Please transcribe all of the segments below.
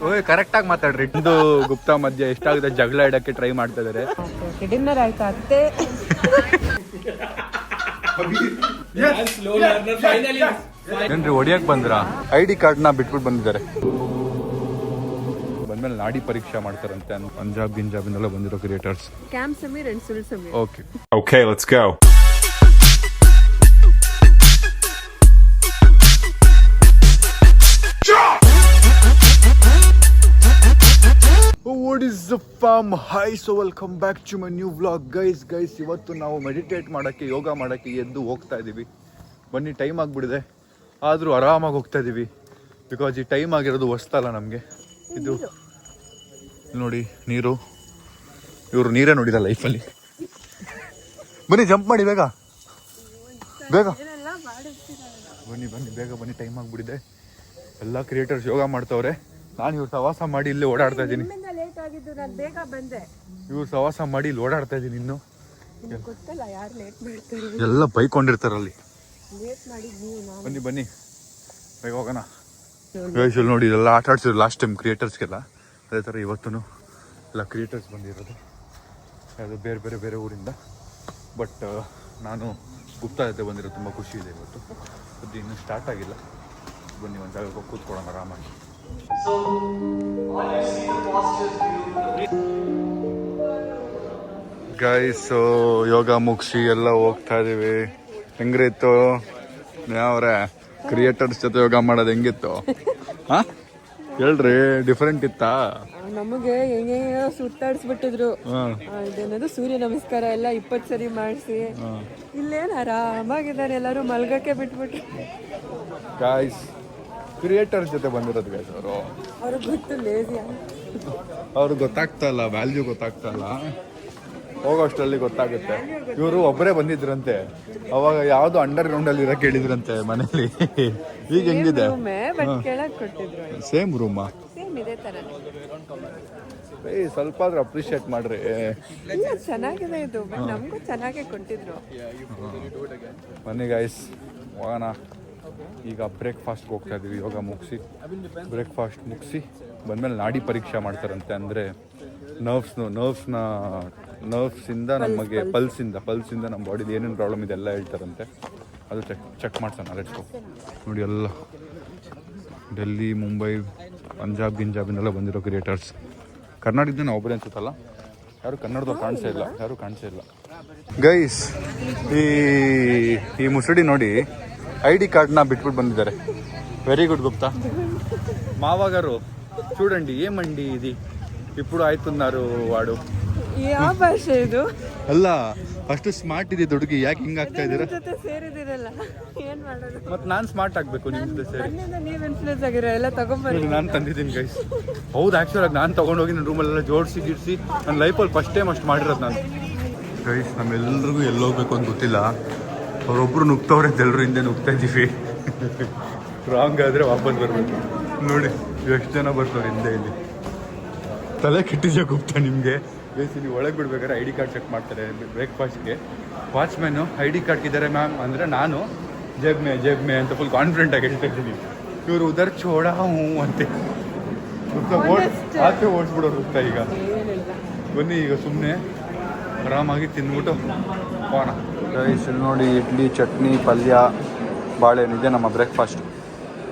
ಓಯ್ ಕರೆಕ್ಟಾಗಿ ಮಾತಾಡ್ರಿ. ಇಂದು ಗುಪ್ತಾ ಮಧ್ಯ ಎಷ್ಟಾಗುತ್ತೆ ಜಗಳ ಇಡಕ್ಕೆ ಟ್ರೈ ಮಾಡ್ತಾ ಇದಾರೆ. ಡಿನ್ನರ್ ಆಯ್ತಾ ಅತ್ತೆ? ಏನ್ರಿ ಹೊಡಿಯಕ್ ಬಂದ್ರ? ID ಕಾರ್ಡ್ನ ಬಿಟ್ಬಿಟ್ಟು ಬಂದಿದ್ದಾರೆ. ಬಂದ್ಮೇಲೆ ನಾಡಿ ಪರೀಕ್ಷೆ ಮಾಡ್ತಾರಂತೆ. ಪಂಜಾಬ್ ಗಿಂಜಾಬಿನೆಲ್ಲ ಬಂದಿರೋ creators. Cam Sameer and Sul Sameer. Okay, let's go. What is the farm? Hi, so welcome back to my new vlog. Guys, ಇವತ್ತು ನಾವು ಮೆಡಿಟೇಟ್ ಮಾಡೋಕ್ಕೆ, ಯೋಗ ಮಾಡೋಕ್ಕೆ ಎದ್ದು ಹೋಗ್ತಾ ಇದ್ದೀವಿ. ಬನ್ನಿ, ಟೈಮ್ ಆಗಿಬಿಡಿದೆ, ಆದರೂ ಆರಾಮಾಗಿ ಹೋಗ್ತಾ ಇದ್ದೀವಿ. ಬಿಕಾಸ್ ಈ ಟೈಮ್ ಆಗಿರೋದು ಹೊಸ್ತಲ್ಲ ನಮಗೆ. ಇದು ನೋಡಿ ನೀರು, ಇವರು ನೀರೇ ನೋಡಿಲ್ಲ ಲೈಫಲ್ಲಿ. ಬನ್ನಿ ಜಂಪ್ ಮಾಡಿ ಬೇಗ ಬೇಗ ಬನ್ನಿ ಬನ್ನಿ ಬೇಗ ಬನ್ನಿ, ಟೈಮ್ ಆಗಿಬಿಡಿದೆ. ಎಲ್ಲ ಕ್ರಿಯೇಟರ್ಸ್ ಯೋಗ ಮಾಡ್ತವ್ರೆ. ನಾನು ಇವ್ರು ಸವಾಸ ಮಾಡಿ ಇಲ್ಲಿ ಓಡಾಡ್ತಾ ಇದ್ದೀನಿ. ಇವ್ರು ಸವಾಸ ಮಾಡಿ ಇಲ್ಲಿ ಓಡಾಡ್ತಾ ಇದ್ದೀನಿ. ಇನ್ನು ಎಲ್ಲ ಬೈಕೊಂಡಿರ್ತಾರಲ್ಲಿ. ಬನ್ನಿ ಬನ್ನಿ ಬೇಗ ಹೋಗೋಣ. ನೋಡಿ ಇದೆಲ್ಲ ಆಟ ಆಡ್ಸಿದ್ರು ಲಾಸ್ಟ್ ಟೈಮ್ ಕ್ರಿಯೇಟರ್ಸ್ಗೆಲ್ಲ. ಅದೇ ಥರ ಇವತ್ತು ಎಲ್ಲ ಕ್ರಿಯೇಟರ್ಸ್ ಬಂದಿರೋದು, ಅದು ಬೇರೆ ಬೇರೆ ಬೇರೆ ಊರಿಂದ. ಬಟ್ ನಾನು ಗುಪ್ತಾ ಜೊತೆ ಬಂದಿರೋದು ತುಂಬ ಖುಷಿ ಇದೆ ಇವತ್ತು. ಅದು ಇನ್ನೂ ಸ್ಟಾರ್ಟ್ ಆಗಿಲ್ಲ. ಬನ್ನಿ ಒಂದು ಜಾಗಕ್ಕೆ ಹೋಗಿ ಕೂತ್ಕೊಳ್ಳೋಣ ಆರಾಮಾಗಿ. ಗೈಸ್, ಯೋಗ ಮುಗಿಸಿ ಎಲ್ಲ ಹೋಗ್ತಾ ಇದೀವಿ. ಹೆಂಗ್ರಿತ್ತು ಯಾವ್ರೆ ಕ್ರಿಯೇಟರ್ಸ್ ಜೊತೆ ಯೋಗ ಮಾಡೋದು? ಹೆಂಗಿತ್ತು? ಹಾ ಹೇಳ್ರಿ, ಡಿಫ್ರೆಂಟ್ ಇತ್ತಾ? ನಮಗೆ ಹೆಂಗೆ ಸುತ್ತಾಡಿಸ್ಬಿಟ್ಟಿದ್ರು. ಇದೇನದು ಸೂರ್ಯ ನಮಸ್ಕಾರ ಎಲ್ಲ 20 ಸರಿ ಮಾಡಿಸಿ ಇಲ್ಲೇನು ಆರಾಮಾಗಿದ್ದಾರೆ. ಎಲ್ಲರೂ ಮಲ್ಗಕ್ಕೆ ಬಿಟ್ಬಿಟ್ರು. ಗೈಸ್, ಕ್ರಿಯೇಟರ್ಸ್ ಜೊತೆ ಬಂದಿರೋದು ಗೈಸ್. ಅವ್ರಿಗೆ ಗೊತ್ತು ಲೇಸಿ, ಅವ್ರಿಗೆ ಗೊತ್ತಾಗ್ತಾ ಇಲ್ಲ, ವ್ಯಾಲ್ಯೂ ಗೊತ್ತಾಗ್ತಾ ಇಲ್ಲ. ಹೋಗೋಷ್ಟರಲ್ಲಿ ಗೊತ್ತಾಗುತ್ತೆ. ಇವರು ಒಬ್ಬರೇ ಬಂದಿದ್ರಂತೆ, ಅವಾಗ ಯಾವ್ದು ಅಂಡರ್ ಗ್ರೌಂಡ್ ಅಲ್ಲಿ ಇರಕ್ಕೆ ಹೇಳಿದ್ರಂತೆ ಮನೇಲಿ. ಈಗ ಹೆಂಗಿದೆ? ಸೇಮ್ ರೂಮಾ? ಸ್ವಲ್ಪ ಆದ್ರೂ ಅಪ್ರಿಶಿಯೇಟ್ ಮಾಡ್ರಿ. ಚೆನ್ನಾಗಿದೆ ಇದು, ನಮಗೂ ಚೆನ್ನಾಗೇ ಕೊಟ್ಟಿದ್ರು. ಬನ್ನಿ ಗೈಸ್ ಹೋಗೋಣ. ಈಗ ಬ್ರೇಕ್ಫಾಸ್ಟ್ಗೆ ಹೋಗ್ತಾ ಇದೀವಿ. ಯೋಗ ಮುಗಿಸಿ ಬ್ರೇಕ್ಫಾಸ್ಟ್ ಮುಗಿಸಿ ಬಂದಮೇಲೆ ನಾಡಿ ಪರೀಕ್ಷೆ ಮಾಡ್ತಾರಂತೆ. ಅಂದರೆ ನರ್ವ್ಸಿಂದ ನಮಗೆ ಪಲ್ಸಿಂದ ನಮ್ಮ ಬಾಡಿದು ಏನೇನು ಪ್ರಾಬ್ಲಮ್ ಇದೆ ಎಲ್ಲ ಹೇಳ್ತಾರಂತೆ. ಅದು ಚೆಕ್ ಮಾಡ್ಸೋಣ. Let's go. ನೋಡಿ ಎಲ್ಲ ಡೆಲ್ಲಿ, ಮುಂಬೈ, ಪಂಜಾಬ್ ಗಿಂಜಾಬಿನೆಲ್ಲ ಬಂದಿರೋ ಕ್ರಿಯೇಟರ್ಸ್. ಕರ್ನಾಟಕದಿಂದ ನಾವು ಒಬ್ಬರೇ ಅನ್ಸುತ್ತಲ್ಲ, ಯಾರು ಕನ್ನಡದವ್ರು ಕಾಣಿಸೇ ಇಲ್ಲ. ಗೈಸ್, ಈ ಮುಸುಡಿ ನೋಡಿ ID కార్డ్ನ బిట్బుట్ ಬಂದಿದ್ದಾರೆ. వెరీ గుడ్ గుప్తా మావగారు. చూడండి ఏమండి ఇది ఇప్పుడు అవుతున్నారు వాడు. ಯಾವ ಭಾಷೆ ಇದು? ಅಲ್ಲ, ಅಷ್ಟು ಸ್ಮಾರ್ಟ್ ಇದೆ ದುಡುಗಿ, ಯಾಕೆ ಹಿಂಗ ಆಗ್ತಾ ಇದೀರಾ? ಮತ್ತೆ ನಾನು ಸ್ಮಾರ್ಟ್ ಆಗ್ಬೇಕು ನಿಮ್ ಜೊತೆ ಸೇರಿ. ನೀವು ಇನ್ಫ್ಲೂಯೆನ್ಸ್ ಆಗಿರೋ ಎಲ್ಲ ತಗೊಂಡ್ಬನ್ನಿ. ನಾನು ತಂದಿದ್ದೀನಿ ಗೈಸ್. ಹೌದು, ಆಕ್ಚುಲ್ ಆಗಿ ನಾನು ತಗೊಂಡೋಗಿ ನನ್ನ ರೂಮಲ್ಲೆಲ್ಲ ಜೋಡಿಸಿ ಗಿಡಿಸಿ ನನ್ನ ಲೈಫಲ್ಲಿ ಫಸ್ಟ್ ಟೈಮ್ ಅಷ್ಟು ಮಾಡಿರೋದು ನಾನು. ಗೈಸ್, ನಮ್ಮೆಲ್ಲರಿಗೂ ಎಲ್ಲೋಗ್ಬೇಕು ಅಂತ ಗೊತ್ತಿಲ್ಲ. ಅವರೊಬ್ರು ನುಗ್ತವ್ರೆ ಅಂತ ಎಲ್ಲರೂ ಹಿಂದೆ ನುಗ್ತಾ ಇದ್ದೀವಿ. ರಾಂಗ್ ಆದರೆ ವಾಪಸ್ ಬರ್ಬೇಕು. ನೋಡಿ ಎಷ್ಟು ಜನ ಬರ್ತಾರೆ ಹಿಂದೆ. ಇಲ್ಲಿ ತಲೆ ಕೆಟ್ಟಿದ್ಯಾ ಗುಪ್ತಾ ನಿಮಗೆ? ಬೇಸಿ ನೀವು ಒಳಗೆ ಬಿಡ್ಬೇಕಾದ್ರೆ ID ಕಾರ್ಡ್ ಚೆಕ್ ಮಾಡ್ತಾರೆ ಬ್ರೇಕ್ಫಾಸ್ಟ್ಗೆ. ವಾಚ್ಮ್ಯಾನು ID ಕಾರ್ಡ್ ಇದ್ದಾರೆ ಮ್ಯಾಮ್ ಅಂದರೆ ನಾನು ಜೇಬ್ ಮೇ ಅಂತ ಫುಲ್ ಕಾನ್ಫಿಡೆಂಟಾಗಿ ಹೇಳ್ತಾ ಇದ್ದೀನಿ. ಇವರು ಉದರ್ ಚೋಡ ಹ್ಞೂ ಅಂತೆ. ಗುಪ್ತಾ ಆಚೆ ಓಡಿಸ್ಬಿಡೋರು ಗುಪ್ತಾ. ಈಗ ಬನ್ನಿ, ಈಗ ಸುಮ್ಮನೆ ಆರಾಮಾಗಿ ತಿಂದ್ಬಿಟ್ಟು ಹೋಗೋಣ. ಗೈಸ್, ನೋಡಿ ಇಡ್ಲಿ, ಚಟ್ನಿ, ಪಲ್ಯ, ಬಾಳೆಹಣ್ಣು ಇದೆ ನಮ್ಮ ಬ್ರೇಕ್ಫಾಸ್ಟ್.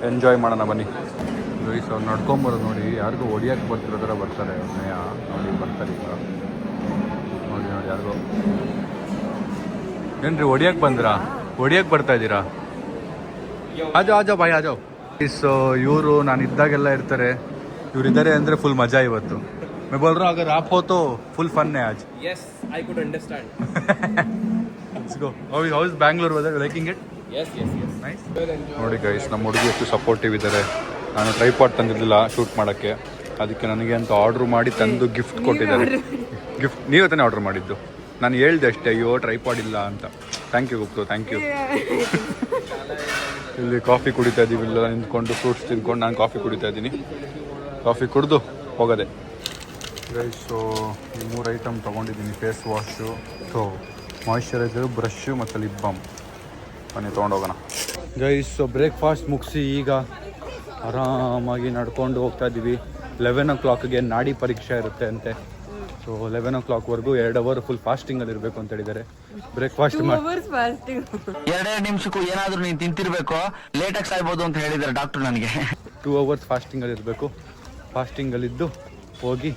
ಎಂಜಾಯ್ ಮಾಡೋಣ ಬನ್ನಿ. ಗೈಸ್, ಅವ್ರು ನಡ್ಕೊಂಬರೋದು ನೋಡಿ, ಯಾರಿಗೂ ಹೊಡಿಯೋಕ್ಕೆ ಬರ್ತಿರೋ ಥರ ಬರ್ತಾರೆ. ನೋಡಿ ಬರ್ತಾರೆ ಈಗ. ನೋಡಿ ಯಾರಿಗೋ ಏನ್ರಿ ಹೊಡಿಯೋಕ್ಕೆ ಬಂದ್ರಾ? ಹೊಡಿಯೋಕ್ಕೆ ಬರ್ತಾ ಇದ್ದೀರಾ? ಆಜೋ ಬಾಯ್ ಆಜೋ. ಗೈಸ್, ಇವರು ನಾನು ಇದ್ದಾಗೆಲ್ಲ ಇರ್ತಾರೆ. ಇವರಿದ್ದಾರೆ ಅಂದರೆ ಫುಲ್ ಮಜಾ ಇವತ್ತು. मैं बोल रहा हूँ अगर आप हो तो फुल फन है आज. Yes, I could understand. Let's go. How is Bangalore weather? Liking it? Yes. Nice. ನೋಡಿ ಗೈಸ್, ನಮ್ಮ ಹುಡುಗಿ ಎಷ್ಟು ಸಪೋರ್ಟಿವ್ ಇದ್ದಾರೆ. ನಾನು ಟ್ರೈಪಾಡ್ ತಂದಿರಲಿಲ್ಲ ಶೂಟ್ ಮಾಡೋಕ್ಕೆ, ಅದಕ್ಕೆ ನನಗೆ ಅಂತ ಆರ್ಡ್ರ್ ಮಾಡಿ ತಂದು ಗಿಫ್ಟ್ ಕೊಟ್ಟಿದ್ದಾರೆ. ಗಿಫ್ಟ್ ನೀವೇ ತಾನೇ ಆರ್ಡ್ರ್ ಮಾಡಿದ್ದು. ನಾನು ಹೇಳ್ದೆ ಅಷ್ಟೇ, ಅಯ್ಯೋ ಟ್ರೈಪಾಡ್ ಇಲ್ಲ ಅಂತ. Thank you Guptu, thank you. ಇಲ್ಲಿ ಕಾಫಿ ಕುಡಿತಾ ಇದ್ದೀವಿ, ಇಲ್ಲ ನಿಂತ್ಕೊಂಡು ಫ್ರೂಟ್ಸ್ ತಿಂದ್ಕೊಂಡು ನಾನು ಕಾಫಿ ಕುಡಿತಾ ಇದ್ದೀನಿ. ಕಾಫಿ ಕುಡಿದು ಹೋಗೋದೆ. ಗೈಸ್, ಸೊ ಈ 3 ಐಟಮ್ ತೊಗೊಂಡಿದ್ದೀನಿ. ಫೇಸ್ ವಾಶು, ಮಾಯಿಶ್ಚರೈಸರು, ಬ್ರಷು ಮತ್ತು ಲಿಪ್ ಬಾಮ್. ಬನ್ನಿ ತೊಗೊಂಡೋಗೋಣ. ಗೈಸ್, ಸೊ ಬ್ರೇಕ್ಫಾಸ್ಟ್ ಮುಗಿಸಿ ಈಗ ಆರಾಮಾಗಿ ನಡ್ಕೊಂಡು ಹೋಗ್ತಾ ಇದ್ದೀವಿ. 11 o'clockಗೆ ನಾಡಿ ಪರೀಕ್ಷೆ ಇರುತ್ತೆ ಅಂತೆ. ಸೊ 11 o'clockವರೆಗೂ 2 hour ಫುಲ್ ಫಾಸ್ಟಿಂಗಲ್ಲಿ ಇರಬೇಕು ಅಂತ ಹೇಳಿದ್ದಾರೆ. ಬ್ರೇಕ್ಫಾಸ್ಟ್ ಮಾಡಿ 2 ನಿಮಿಷಕ್ಕೂ ಏನಾದರೂ ನೀನು ತಿಂತಿರ್ಬೇಕು, ಲೇಟಾಗಿ ಸಾಯ್ಬೋದು ಅಂತ ಹೇಳಿದ್ದಾರೆ ಡಾಕ್ಟರ್ ನನಗೆ. 2 hours ಫಾಸ್ಟಿಂಗಲ್ಲಿ ಇರಬೇಕು. ಫಾಸ್ಟಿಂಗಲ್ಲಿದ್ದು ಹೋಗಿ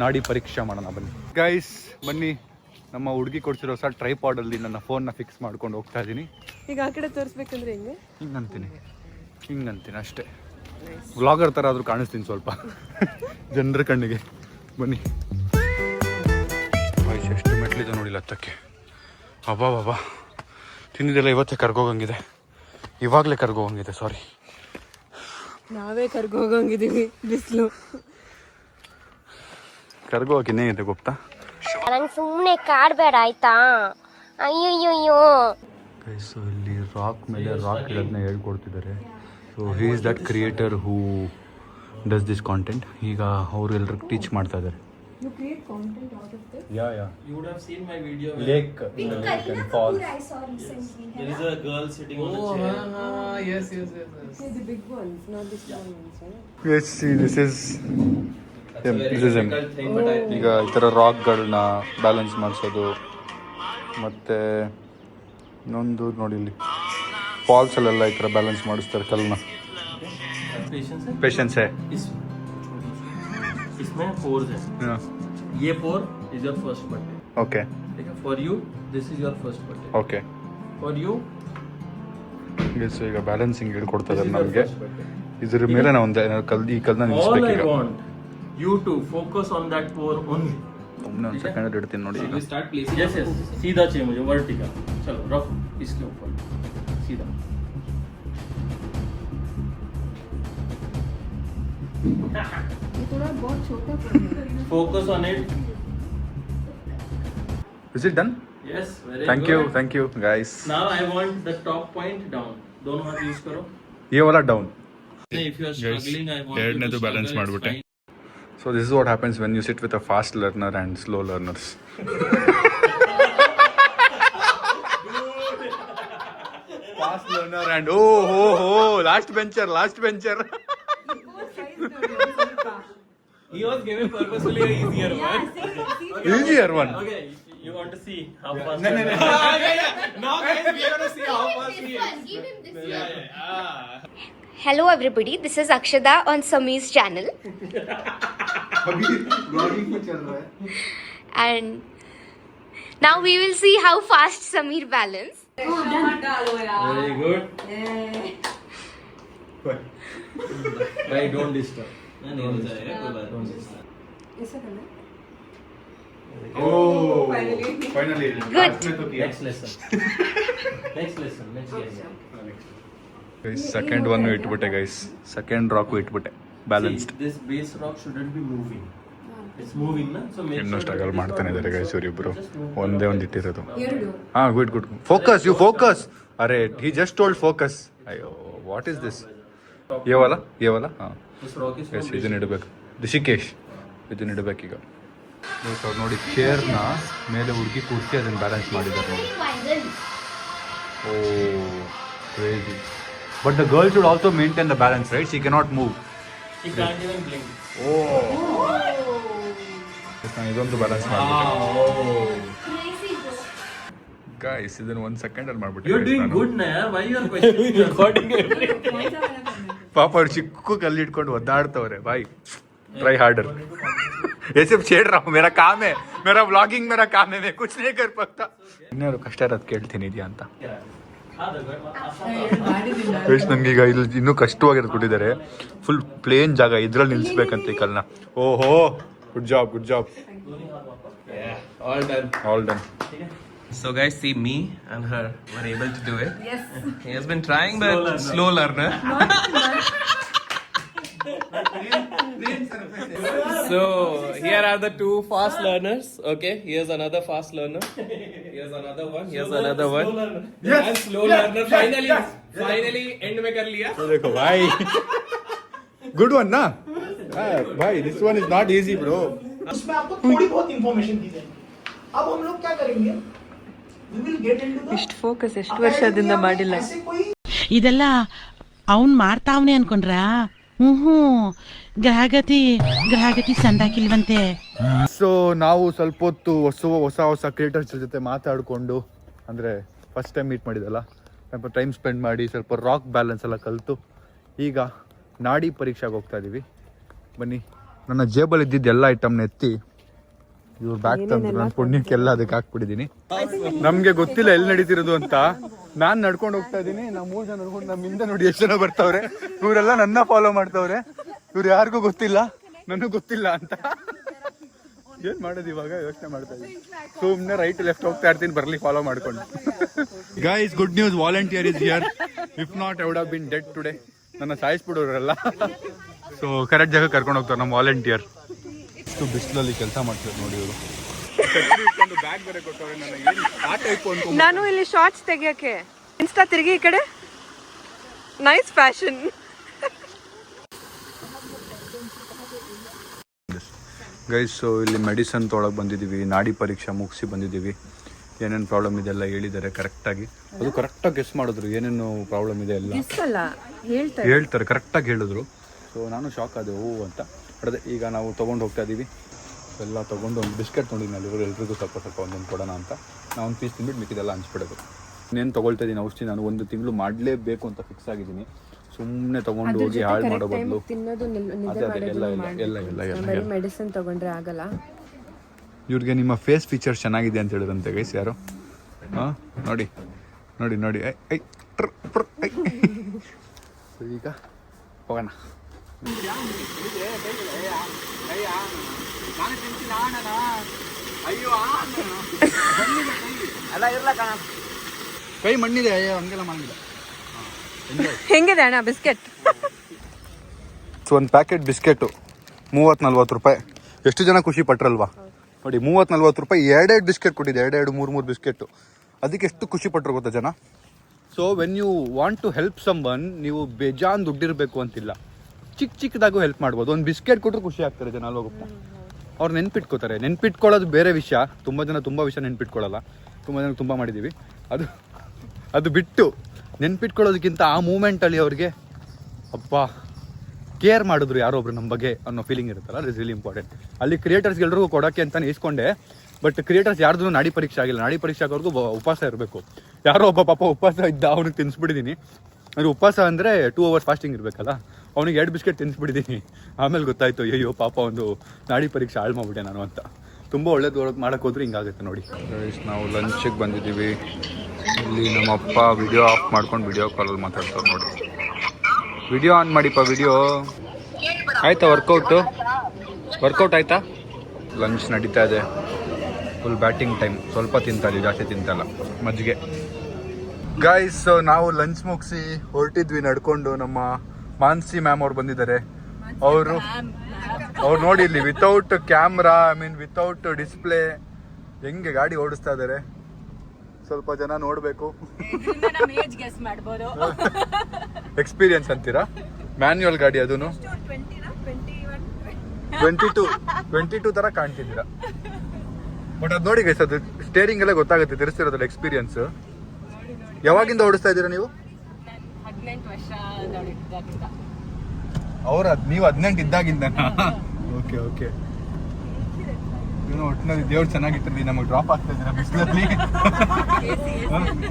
ನಾಡಿ ಪರೀಕ್ಷೆ ಮಾಡೋಣ ಬನ್ನಿ ಗೈಸ್. ಬನ್ನಿ, ನಮ್ಮ ಹುಡುಗಿ ಕೊಡ್ಸಿರೋ ಹೊಸ ಟ್ರೈಪಾಡಲ್ಲಿ ನನ್ನ ಫೋನ್ನ ಫಿಕ್ಸ್ ಮಾಡ್ಕೊಂಡು ಹೋಗ್ತಾ ಇದ್ದೀನಿ. ಈಗ ಆ ಕಡೆ ತೋರಿಸ್ಬೇಕಂದ್ರೆ ಹೆಂಗೆ? ಹಿಂಗಂತೀನಿ ಅಷ್ಟೇ. ವ್ಲಾಗರ್ ಥರ ಆದರೂ ಕಾಣಿಸ್ತೀನಿ ಸ್ವಲ್ಪ ಜನರ ಕಣ್ಣಿಗೆ. ಬನ್ನಿ ವಯಸ್ಸು ಎಷ್ಟು ಮೆಟ್ಲಿದೆ ನೋಡಿಲ್ಲ ಹತ್ತಕ್ಕೆ. ಅಬ್ಬಾ ತಿಂದಿದ್ದೆಲ್ಲ ಇವತ್ತೇ ಕರ್ಗೋಗಂಗಿದೆ, ಇವಾಗಲೇ ಕರ್ಗೋಗಂಗಿದೆ. ಸಾರಿ, ನಾವೇ ಕರ್ಗೋಗಂಗಿದ್ದೀವಿ. ಬಿಸಿಲು ಕರ್ಗೋಗಕ್ಕೆ ಇನ್ನೇನಿದೆ ಗೊತ್ತಾ? ನಂಗೆ ಸುಮ್ಮನೆ ಕಾಡಬೇಡ ಆಯ್ತಾ? ಅಯ್ಯಯ್ಯೋ. ಸೊ ಇಲ್ಲಿ ರಾಕ್ ಮೇಲೆ ರಾಕ್ ಇರೋದನ್ನ ಹೇಳ್ಕೊಡ್ತಿದ್ದಾರೆ. So he is that creator who does this content. ಈಗ ಅವರು ಎಲ್ರಿಗೂ ಟೀಚ್ ಮಾಡ್ತಾ ಇದ್ದಾರೆ. You create content out of this? Yeah. You would have seen my video. Lake and falls. I saw recently. There is a girl sitting on a chair. Yes. Okay, the big ones, not the small ones, right? Yes, see, this is That's a very him. difficult thing, but I think ಈಗ ಈ ಥರ ರಾಕ್ಗಳನ್ನ balance ಮಾಡಿಸೋದು. ಮತ್ತು ಇನ್ನೊಂದು ನೋಡಿ, ಇಲ್ಲಿ ಫಾಲ್ಸಲ್ಲೆಲ್ಲ ಈ ಥರ ಬ್ಯಾಲೆನ್ಸ್ ಮಾಡಿಸ್ತಾರೆ ಕಲ್ಲನ್ನ. patience है. ಪೇಷನ್ಸ್ ಹೇ. इसमें pores है. ये pore is your first birthday. Okay ठीक है. For you, this is your first birthday. Okay. For you, so ಈಗ ಬ್ಯಾಲೆನ್ಸಿಂಗ್ ಹೇಳ್ಕೊಡ್ತಾ this ಇದ್ದಾರೆ is your ನಮಗೆ. first birthday. ಇದ್ರ ಮೇಲೆ ನಾವು ಒಂದು ಈ ಕಲ್ಲನ್ನ All ನಿಲ್ಲಿಸ್ಬೇಕು I ಈಗ. want you to focus on that pore only. ಒಮ್ಮೆ ಒಂದು ಸೆಕೆಂಡ್ ಇಡ್ತೀನಿ ನೋಡಿ ಈಗ. Start placing. Yes. सीधा चाहिए मुझे, vertical. चलो रखो इसके ऊपर सीधा. ये थोड़ा बहुत छोटा पड़ रहा है. Focus on it. Is it done? Yes. Very Thank good. you guys. Now I want the top point down. दोनों हाथ यूज करो. ये वाला down. If you are struggling, I want you ಎರಡನೇದು to ಬ್ಯಾಲೆನ್ಸ್ struggle. ಮಾಡಿಬಿಟ್ಟೆ. So this is what happens when you sit with a fast learner and slow learners. Fast learner and last bencher. He was given purposefully an easier one. Easier one. Okay, you want to see how fast? No. Now guys, we are gonna see how fast he is. Give him this one. Hello everybody, this is Akshada on Sameer's channel. And now we will see how fast Sameer balance. Very good. Bhai, don't disturb. Don't disturb. ऐसा करना है? Finally. Good. Next lesson. Next lesson. Second one ಇಟ್ಬಿಟ್ಟೆ guys. Second rock ಇಟ್ಬಿಟ್ಟೆ balanced. See, this base rock shouldn't be moving. It's moving, na? So make ಇನ್ನೂ sure struggle that ಮಾಡ್ತಾನೆ ಇದ್ದಾರೆ guys ಇವರಿಬ್ರು. just move. ಒಂದೇ ಒಂದು ಇಟ್ಟಿರೋದು. ಎರಡು. ಹಾ, ಗುಡ್. Focus, you focus. ಅರೆ, ಹಿ ಜಸ್ಟ್ ಟೋಲ್ಡ್ ಫೋಕಸ್. ಅಯ್ಯೋ, ವಾಟ್ ಇಸ್ ದಿಸ್? ये वाला ಹಾ. This rock is yes, from ಇದನ್ನ ಇಡಬೇಕು. ರಿಷಿಕೇಶ್, ಇದನ್ನ ಇಡಬೇಕೀಗ. ಅವ್ರು ನೋಡಿ ಚೇರ್ನ ಮೇಲೆ ಹುಡುಗಿ ಕೂರಿಸಿ ಅದನ್ನ ಬ್ಯಾಲೆನ್ಸ್ ಮಾಡಿದ್ದಾರೆ ನೋಡಿ. Oh, crazy. But the girl should also maintain the balance, right? She cannot move. He can't even blink. ನಾನು ಇದೊಂದು ಬ್ಯಾಲೆನ್ಸ್ ಮಾಡ್ಬಿಟ್ಟೆ Oh. ಗೈಸ್. ಇದನ್ನ 1 second ಅಲ್ಲಿ ಮಾಡ್ಬಿಟ್ಟೆ. You're doing good, na? Why you are questioning recording everything? ಪಾಪ ಅವ್ರು ಚಿಕ್ಕ ಕಲ್ಲು ಇಟ್ಕೊಂಡು ಒದ್ದಾಡ್ತವ್ರೆ. ಬಾಯ್, ट्राई हार्डर. ये सिर्फ छेड़ रहा हूँ, मेरा काम है, मेरा व्लॉगिंग मेरा काम है, मैं कुछ नहीं कर सकता. ಇನ್ಯಾರು ಕಷ್ಟ ಇರೋದು ಕೇಳ್ತೀನಿ ಇದೆಯಾ ಅಂತ. ನನಗೆ ಈಗ ಇಲ್ಲಿ ಇನ್ನೂ ಕಷ್ಟವಾಗಿರೋದು ಕೊಟ್ಟಿದ್ದಾರೆ. ಫುಲ್ ಪ್ಲೇನ್ ಜಾಗ, ಇದ್ರಲ್ಲಿ ನಿಲ್ಲಿಸ್ಬೇಕಂತ ಈ ಕಲ್ನ. ಓಹೋ, good job. All done. So guys, see, me and her were able to do it. Yes. He has been trying, but slow learner. So here are the two fast learners. Okay, here's another fast learner. Here's another one. Here's another one. Yes. And slow learner. Finally end में कर लिया. देखो भाई, good one ना भाई. This one is not easy bro. उसमें आपको थोड़ी बहुत इंफॉर्मेशन दी जाएगी. अब हम लोग क्या करेंगे? We will get into the ಇಷ್ಟು ಫೋಕಸ್ ಎಷ್ಟು ವರ್ಷದಿಂದ ಮಾಡಿಲ್ಲ. ऐसे कोई ಇದೆಲ್ಲ ಅವನ್ ಮಾಡ್ತಾವ್ನೆ ಅನ್ಕೊಂಡ್ರಾ? ಗ್ರಹಗತಿ ಸಂದಾಕಿಲ್ವಂತೆ. ಸೊ ನಾವು ಸ್ವಲ್ಪ ಹೊತ್ತು ಹೊಸ ಕ್ರಿಯೇಟರ್ಸ್ ಜೊತೆ ಮಾತಾಡಿಕೊಂಡು, ಅಂದರೆ ಫಸ್ಟ್ ಟೈಮ್ ಮೀಟ್ ಮಾಡಿದಲ್ಲ, ಸ್ವಲ್ಪ ಟೈಮ್ ಸ್ಪೆಂಡ್ ಮಾಡಿ ಸ್ವಲ್ಪ ರಾಕ್ ಬ್ಯಾಲೆನ್ಸ್ ಎಲ್ಲ ಕಲಿತು ಈಗ ನಾಡಿ ಪರೀಕ್ಷೆಗೆ ಹೋಗ್ತಾ ಇದ್ದೀವಿ. ಬನ್ನಿ, ನನ್ನ ಜೇಬಲ್ಲಿ ಇದ್ದಿದ್ದು ಎಲ್ಲ ಐಟಮ್ನ ಎತ್ತಿ ಇವ್ರು ಬ್ಯಾಗ್ ತಂದು ನನ್ನ ಪುಣ್ಯಕ್ಕೆಲ್ಲ ಅದಕ್ಕೆ ಹಾಕ್ಬಿಟ್ಟಿದ್ದೀನಿ. ನಮಗೆ ಗೊತ್ತಿಲ್ಲ ಎಲ್ಲಿ ನಡೀತಿರೋದು ಅಂತ. ನಾನು ನಡ್ಕೊಂಡು ಹೋಗ್ತಾ ಇದ್ದೀನಿ, ನಾವು 3 ಜನ ನಡ್ಕೊಂಡು ನಮ್ಮ ಹಿಂದೆ ನೋಡಿ ಎಷ್ಟು ಜನ ಬರ್ತಾವ್ರೆ. ಇವರೆಲ್ಲ ನನ್ನ ಫಾಲೋ ಮಾಡ್ತಾವ್ರೆ. ಇವ್ರು ಯಾರಿಗೂ ಗೊತ್ತಿಲ್ಲ, ನನಗೂ ಗೊತ್ತಿಲ್ಲ ಅಂತ. ಏನ್ ಮಾಡೋದು ಇವಾಗ ಯೋಚನೆ ಮಾಡ್ತಾ ಇದ್ದೀನಿ. ಸುಮ್ಮನೆ ರೈಟ್ ಲೆಫ್ಟ್ ಹೋಗ್ತಾ ಇರ್ತೀನಿ, ಬರ್ಲಿ ಫಾಲೋ ಮಾಡ್ಕೊಂಡು. Guys, good news, volunteer is here. If not I would have been dead today. ನನ್ನ ಸಾಯಿಸ್ಬಿಡೋರೆಲ್ಲ. ಸೊ ಕರೆಕ್ಟ್ ಜಾಗ ಕರ್ಕೊಂಡು ಹೋಗ್ತಾರೆ ನಮ್ಮ ವಾಲಂಟಿಯರ್. ಇಷ್ಟು ಬಿಸಿಲಲ್ಲಿ ಕೆಲಸ ಮಾಡ್ತಾರೆ ನೋಡಿ ಇವರು. ನಾನು ಇಲ್ಲಿ ಶಾರ್ಟ್ಸ್ ತೆಗಿಯಕ್ಕೆ ಇನ್ಸ್ಟಾ ತಿರುಗಿ ಈ ಕಡೆ. Nice fashion. ಗೈಸ್, ಸೊ ಇಲ್ಲಿ ಮೆಡಿಸನ್ ತೊಗೊಳಕ್ಕೆ ಬಂದಿದ್ದೀವಿ, ನಾಡಿ ಪರೀಕ್ಷೆ ಮುಗಿಸಿ ಬಂದಿದ್ದೀವಿ. ಏನೇನು ಪ್ರಾಬ್ಲಮ್ ಇದೆ ಎಲ್ಲ ಹೇಳಿದ್ದಾರೆ ಕರೆಕ್ಟಾಗಿ. ಅದು ಕರೆಕ್ಟಾಗಿ ಗೆಸ್ ಮಾಡಿದ್ರು ಏನೇನು ಪ್ರಾಬ್ಲಮ್ ಇದೆ ಎಲ್ಲ ಹೇಳ್ತಾರೆ, ಕರೆಕ್ಟಾಗಿ ಹೇಳಿದ್ರು. ಸೊ ನಾನು ಶಾಕ್ ಆದೆ, ಓ ಅಂತ ಹೊಡೆದೆ. ಈಗ ನಾವು ತೊಗೊಂಡು ಹೋಗ್ತಾ ಇದ್ದೀವಿ. ಎಲ್ಲ ತೊಗೊಂಡು ಒಂದು ಬಿಸ್ಕೆಟ್ ತೊಗೊಂಡಿದ್ದೀನಿ ಅಲ್ಲಿ, ಇವರು ಎಲ್ರಿಗೂ ಸ್ವಲ್ಪ ಒಂದೊಂದು ಕೊಡೋಣ ಅಂತ. ನಾವು ಒಂದು ಪೀಸ್ ತಿಂದ್ಬಿಟ್ಟು ಮಿಕ್ಕಿದೆಲ್ಲ ಹಂಚ್ಬಿಡೋದು. ಇನ್ನೇನು ತೊಗೊಳ್ತಾ ಇದ್ದೀನಿ ಔಷಧಿ. ನಾನು 1 ತಿಂಗಳು ಮಾಡಲೇಬೇಕು ಅಂತ ಫಿಕ್ಸ್ ಆಗಿದ್ದೀನಿ. ಸುಮ್ಮನೆ ತೊಗೊಂಡು ಹೋಗಿ ಹಾಳು ಮಾಡೋ ಬದಲು ಎಲ್ಲ ಮೆಡಿಸಿನ್ ತಗೊಂಡ್ರೆ ಆಗಲ್ಲ. ಇವ್ರಿಗೆ ನಿಮ್ಮ ಫೇಸ್ ಫೀಚರ್ಸ್ ಚೆನ್ನಾಗಿದೆ ಅಂತ ಹೇಳಿದ್ರಂತೆ ಗೈಸ್ ಯಾರು. ಹಾಂ, ನೋಡಿ ನೋಡಿ ನೋಡಿ. ಈಗ ಹೋಗೋಣ. ಕೈ ಮಣ್ಣಿದೆ, ಹಂಗೆಲ್ಲ ಮಾಡಿಲ್ಲ. ಹೆಂಗಿದೆ ಅಣ್ಣ ಬಿಸ್ಕೆಟ್? ಒಂದು ಪ್ಯಾಕೆಟ್ ಬಿಸ್ಕೆಟು 30-40 ರೂಪಾಯಿ. ಎಷ್ಟು ಜನ ಖುಷಿ ಪಟ್ರಲ್ವಾ ನೋಡಿ. 30-40 ರೂಪಾಯಿ 2 ಬಿಸ್ಕೆಟ್ ಕೊಟ್ಟಿದೆ, 2-3 ಬಿಸ್ಕೆಟು. ಅದಕ್ಕೆ ಎಷ್ಟು ಖುಷಿ ಪಟ್ಟರು ಗೊತ್ತಾ ಜನ. So when you want to help someone, ನೀವು ಬೇಜಾನ್ ದುಡ್ಡಿರಬೇಕು ಅಂತಿಲ್ಲ, ಚಿಕ್ಕದಾಗೂ ಹೆಲ್ಪ್ ಮಾಡ್ಬೋದು. ಒಂದು ಬಿಸ್ಕೆಟ್ ಕೊಟ್ಟರು ಖುಷಿ ಆಗ್ತಾರೆ ಜನ. ಅಲ್ವಾಗಪ್ಪ, ಅವ್ರು ನೆನ್ಪಿಟ್ಕೋತಾರೆ. ನೆನ್ಪಿಟ್ಕೊಳ್ಳೋದು ಬೇರೆ ವಿಷಯ. ತುಂಬ ಜನ ತುಂಬ ವಿಷಯ ನೆನ್ಪಿಟ್ಕೊಳ್ಳಲ್ಲ. ತುಂಬ ಜನ ತುಂಬ ಮಾಡಿದ್ದೀವಿ. ಅದು ಬಿಟ್ಟು ನೆನ್ಪಿಟ್ಕೊಳ್ಳೋದಕ್ಕಿಂತ ಆ ಮೂಮೆಂಟಲ್ಲಿ ಅವ್ರಿಗೆ ಅಪ್ಪ ಕೇರ್ ಮಾಡಿದ್ರು ಯಾರೊಬ್ರು ನಮ್ಮ ಬಗ್ಗೆ ಅನ್ನೋ ಫೀಲಿಂಗ್ ಇರುತ್ತಲ್ಲ, ಇಸ್ ರಿಯಲಿ ಇಂಪಾರ್ಟೆಂಟ್. ಅಲ್ಲಿ ಕ್ರಿಯೇಟರ್ಸ್ಗೆಲ್ರಿಗೂ ಕೊಡೋಕ್ಕೆ ಅಂತಲೇ ಇಸ್ಕೊಂಡೆ. ಬಟ್ ಕ್ರಿಯೇಟರ್ಸ್ ಯಾರ್ದು ನಾಡಿ ಪರೀಕ್ಷೆ ಆಗಿಲ್ಲ. ನಾಡಿ ಪರೀಕ್ಷೆ ಆಗೋರ್ಗೂ ಉಪವಾಸ ಇರಬೇಕು. ಯಾರೋ ಒಬ್ಬ ಪಾಪ ಉಪವಾಸ ಇದ್ದ, ಅವ್ನಿಗೆ ತಿನ್ನಿಸ್ಬಿಟ್ಟಿದ್ದೀನಿ. ಅದು ಉಪವಾಸ ಅಂದರೆ 2 hours ಫಾಸ್ಟಿಂಗ್ ಇರಬೇಕಲ್ಲ, ಅವನಿಗೆ 2 ಬಿಸ್ಕೆಟ್ ತಿನ್ನಿಸ್ಬಿಟ್ಟಿದ್ದೀನಿ. ಆಮೇಲೆ ಗೊತ್ತಾಯಿತು, ಅಯ್ಯೋ ಪಾಪ ಒಂದು ನಾಡಿ ಪರೀಕ್ಷೆ ಹಾಳು ಮಾಡ್ಬಿಟ್ಟೆ ನಾನು ಅಂತ. ತುಂಬ ಒಳ್ಳೇದು ಮಾಡೋಕ್ಕೆ ಹೋದ್ರೆ ಹಿಂಗಾಗುತ್ತೆ ನೋಡಿ. ನಾವು ಲಂಚಿಗೆ ಬಂದಿದ್ದೀವಿ. ಇಲ್ಲಿ ನಮ್ಮ ಅಪ್ಪ ವಿಡಿಯೋ ಆಫ್ ಮಾಡ್ಕೊಂಡು ವಿಡಿಯೋ ಕಾಲಲ್ಲಿ ಮಾತಾಡ್ತಾರೆ ನೋಡಿ. ವಿಡಿಯೋ ಆನ್ ಮಾಡಿಪ್ಪ. ವಿಡಿಯೋ ಆಯಿತಾ? ವರ್ಕೌಟ್ ಆಯಿತಾ? ಲಂಚ್ ನಡೀತಾ ಇದೆ. Full batting time. ಸ್ವಲ್ಪ ತಿಂತಾಯಿದ್ವಿ, ಜಾಸ್ತಿ ತಿಂತಲ್ಲ. ಮಜ್ಜಿಗೆ. ಗೈಸ್, ನಾವು ಲಂಚ್ ಮುಗಿಸಿ ಹೊರಟಿದ್ವಿ ನಡ್ಕೊಂಡು. ನಮ್ಮ ಮಾನ್ಸಿ ಮ್ಯಾಮ್ ಅವ್ರು ಬಂದಿದ್ದಾರೆ. ಅವರು ನೋಡಿ ಇಲ್ಲಿ ವಿತೌಟ್ ಕ್ಯಾಮ್ರಾ, ವಿತೌಟ್ ಡಿಸ್ಪ್ಲೇ ಹೆಂಗೆ ಗಾಡಿ ಓಡಿಸ್ತಾ ಇದ್ದಾರೆ. ಸ್ವಲ್ಪ ಜನ ನೋಡಬೇಕು. ಎಕ್ಸ್ಪೀರಿಯನ್ಸ್ ಅಂತೀರಾ? ಮ್ಯಾನ್ಯುವಲ್ ಗಾಡಿ, ಅದೂ 22 ಥರ ಕಾಣ್ತಿದ್ದೀರಾ. ಬಟ್ ಅದು ನೋಡಿ ಗೈಸ್, ಅದು ಸ್ಟೇರಿಂಗ್ ಎಲ್ಲ ಗೊತ್ತಾಗುತ್ತೆ ತಿರ್ಸ್ತಿರೋದ್ರಲ್ಲಿ ಎಕ್ಸ್ಪೀರಿಯನ್ಸ್. ಯಾವಾಗಿಂದ ಓಡಿಸ್ತಾ ಇದ್ದೀರಾ ನೀವು? 18 ವರ್ಷ. ನೀವು 18 ಇದ್ದಾಗಿಂದ? Okay okay. ಒಟ್ಟಿನಲ್ಲಿ ದೇವ್ರು ಚೆನ್ನಾಗಿಟ್ಟಿರಲಿ. ನಮಗೆ ಡ್ರಾಪ್ ಆಗ್ತಾ ಇದ್ದೀರಾ ಬಿಸಿಲಲ್ಲಿ.